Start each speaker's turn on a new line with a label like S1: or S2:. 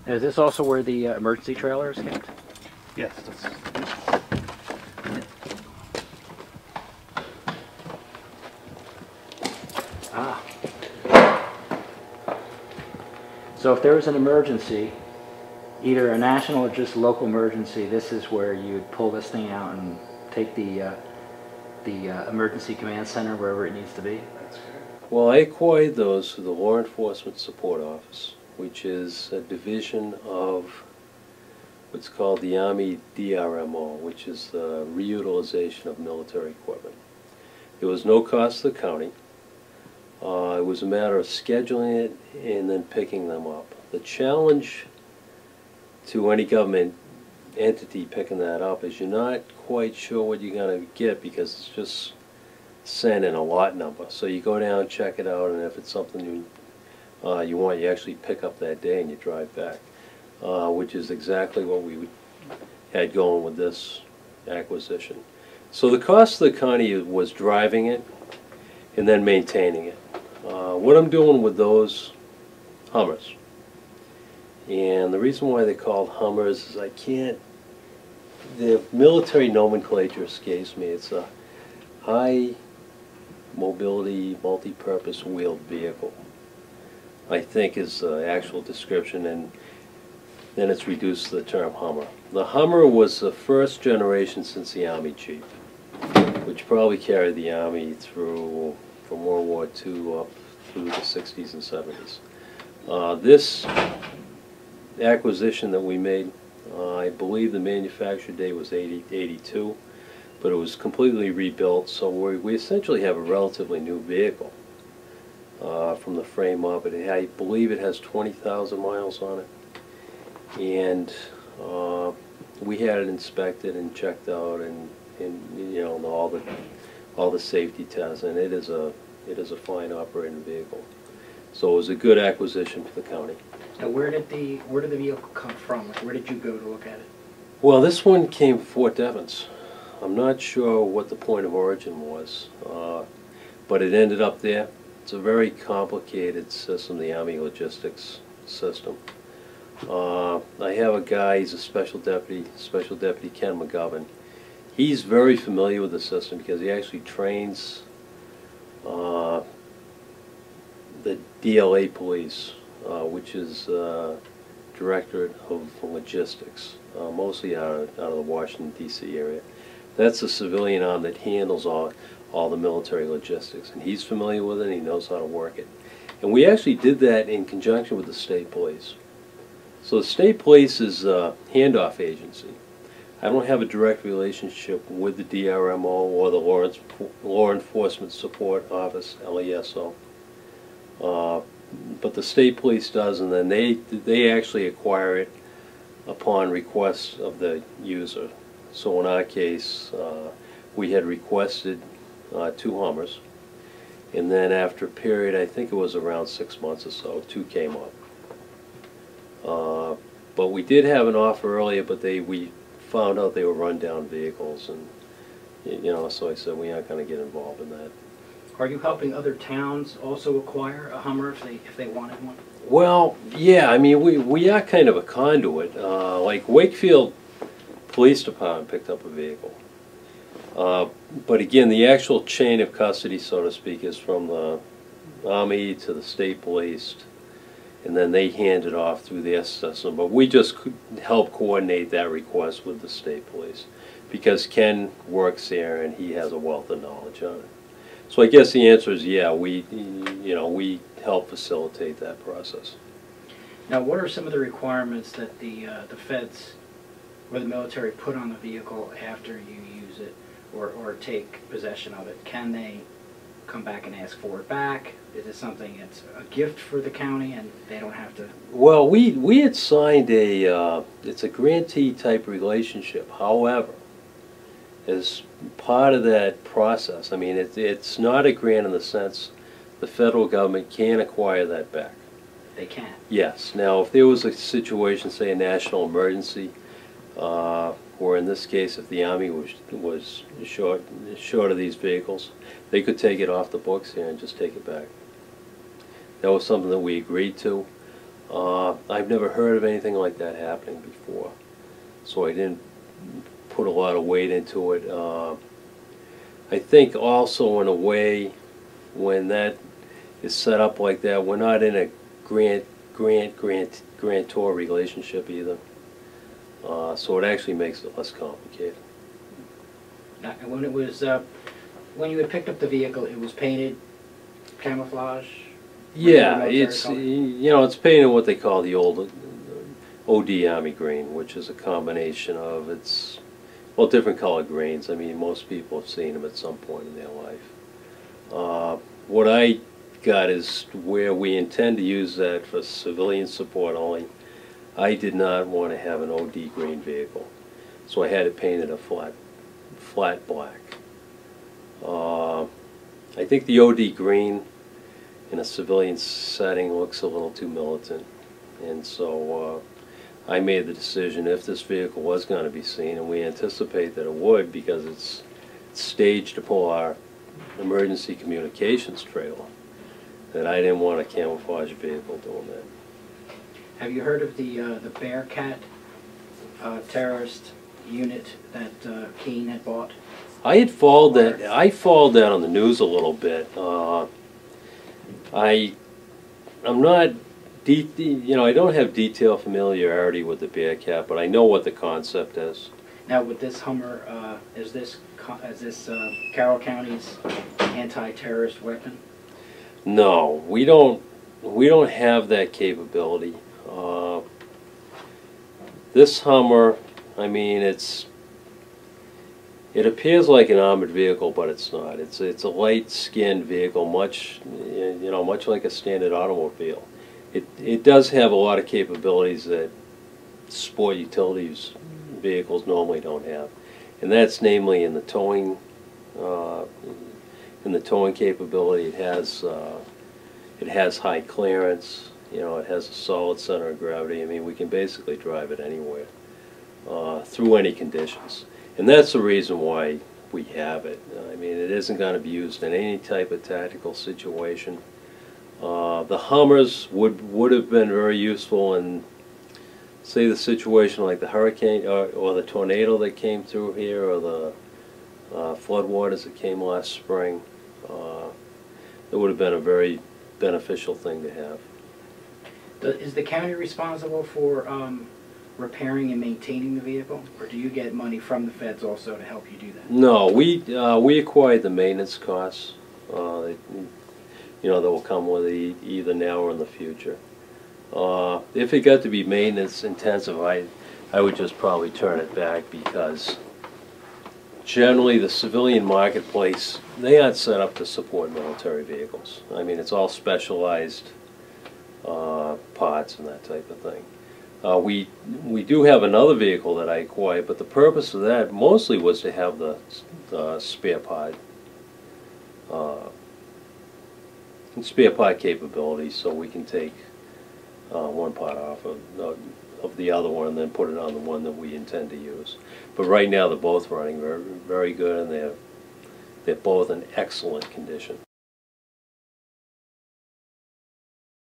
S1: Is this also where the emergency trailer is kept?
S2: Yes.
S1: Ah. So if there was an emergency, either a national or just local emergency, this is where you'd pull this thing out and take the emergency command center wherever it needs to be?
S3: Well, I acquired those through the Law Enforcement Support Office, which is a division of what's called the Army DRMO, which is the reutilization of military equipment. There was no cost to the county. It was a matter of scheduling it and then picking them up. The challenge to any government entity picking that up is you're not quite sure what you're going to get because it's just sent in a lot number. So you go down, check it out, and if it's something you want, you actually pick up that day and you drive back, which is exactly what we had going with this acquisition. So the cost of the county was driving it and then maintaining it. What I'm doing with those Hummers, and the reason why they're called Hummers is the military nomenclature escapes me. It's a high mobility, multi-purpose wheeled vehicle, I think is the actual description, and then it's reduced to the term Hummer. The Hummer was the first generation since the Army Jeep, which probably carried the Army through from World War II up through the 60s and 70s. This acquisition that we made, I believe the manufacture date was 82, but it was completely rebuilt, so we essentially have a relatively new vehicle from the frame up. I believe it has 20,000 miles on it, and we had it inspected and checked out, and you know, all the safety tests, and it is a fine operating vehicle. So it was a good acquisition for the county.
S1: Now, where did the vehicle come from? Like, where did you go to look at it?
S3: Well, this one came from Fort Devens. I'm not sure what the point of origin was, but it ended up there. It's a very complicated system, the Army logistics system. I have a guy, he's a Special Deputy Ken McGovern. He's very familiar with the system because he actually trains the DLA police, which is Directorate of Logistics, mostly out of the Washington, D.C. area. That's the civilian arm that handles all the military logistics, and he's familiar with it and he knows how to work it. And we actually did that in conjunction with the state police. So the state police is a handoff agency. I don't have a direct relationship with the DRMO or the Law Enforcement Support Office, LESO. But the state police does, and then they actually acquire it upon request of the user. So in our case, we had requested 2 Hummers, and then after a period, I think it was around 6 months or so, 2 came up. But we did have an offer earlier, but we found out they were run-down vehicles, and you know, so I said we aren't going to get involved in that.
S1: Are you helping other towns also acquire a Hummer if they wanted one?
S3: Well, yeah, I mean, we are kind of a conduit. Like Wakefield Police Department picked up a vehicle. But again, the actual chain of custody, so to speak, is from the Army to the state police, and then they hand it off through their system. But we just help coordinate that request with the state police because Ken works there and he has a wealth of knowledge on it. So I guess the answer is yeah, we help facilitate that process.
S1: Now, what are some of the requirements that the feds or the military put on the vehicle after you use it or take possession of it? Can they come back and ask for it back? Is it something that's a gift for the county and they don't have to? Well,
S3: we had signed it's a grantee type relationship. However, as part of that process, I mean, it's not a grant in the sense the federal government can acquire that back.
S1: They can?
S3: Yes. Now, if there was a situation, say a national emergency, or in this case, if the Army was short of these vehicles, they could take it off the books here and just take it back. That was something that we agreed to. I've never heard of anything like that happening before, so I didn't put a lot of weight into it. I think also in a way, when that is set up like that, we're not in a grantor relationship either. So it actually makes it less complicated.
S1: Now, when it was, when you had picked up the vehicle, it was painted camouflage?
S3: Yeah, it's, you know, it's painted what they call the old OD Army green, which is a combination of, it's, well, different color greens. I mean, most people have seen them at some point in their life. What I got is where we intend to use that for civilian support only. I did not want to have an OD green vehicle, so I had it painted a flat black. I think the OD green in a civilian setting looks a little too militant, and so I made the decision, if this vehicle was going to be seen, and we anticipate that it would because it's staged to pull our emergency communications trailer, that I didn't want a camouflage vehicle doing that.
S1: Have you heard of the Bearcat terrorist unit that Keene had bought?
S3: I followed that on the news a little bit. I'm not, you know, I don't have detailed familiarity with the Bearcat, but I know what the concept is.
S1: Now, with this Hummer, is this Carroll County's anti-terrorist weapon?
S3: No, we don't have that capability. This Hummer, I mean, it appears like an armored vehicle, but it's not. It's a light-skinned vehicle, much like a standard automobile. It does have a lot of capabilities that sport utilities vehicles normally don't have, and that's namely in the towing. In the towing capability, it has high clearance. You know, it has a solid center of gravity. I mean, we can basically drive it anywhere, through any conditions. And that's the reason why we have it. I mean, it isn't going to be used in any type of tactical situation. The Hummers would have been very useful in, say, the situation like the hurricane or the tornado that came through here, or the floodwaters that came last spring. It would have been a very beneficial thing to have.
S1: Is the county responsible for repairing and maintaining the vehicle, or do you get money from the feds also to help you do that?
S3: No, we acquired the maintenance costs, you know, that will come with it either now or in the future. If it got to be maintenance intensive, I would just probably turn it back, because generally the civilian marketplace, they aren't set up to support military vehicles. I mean, it's all specialized parts and that type of thing. We do have another vehicle that I acquired, but the purpose of that mostly was to have the spare part capability, so we can take one part off of the other one and then put it on the one that we intend to use. But right now they're both running very, very good, and they're both in excellent condition.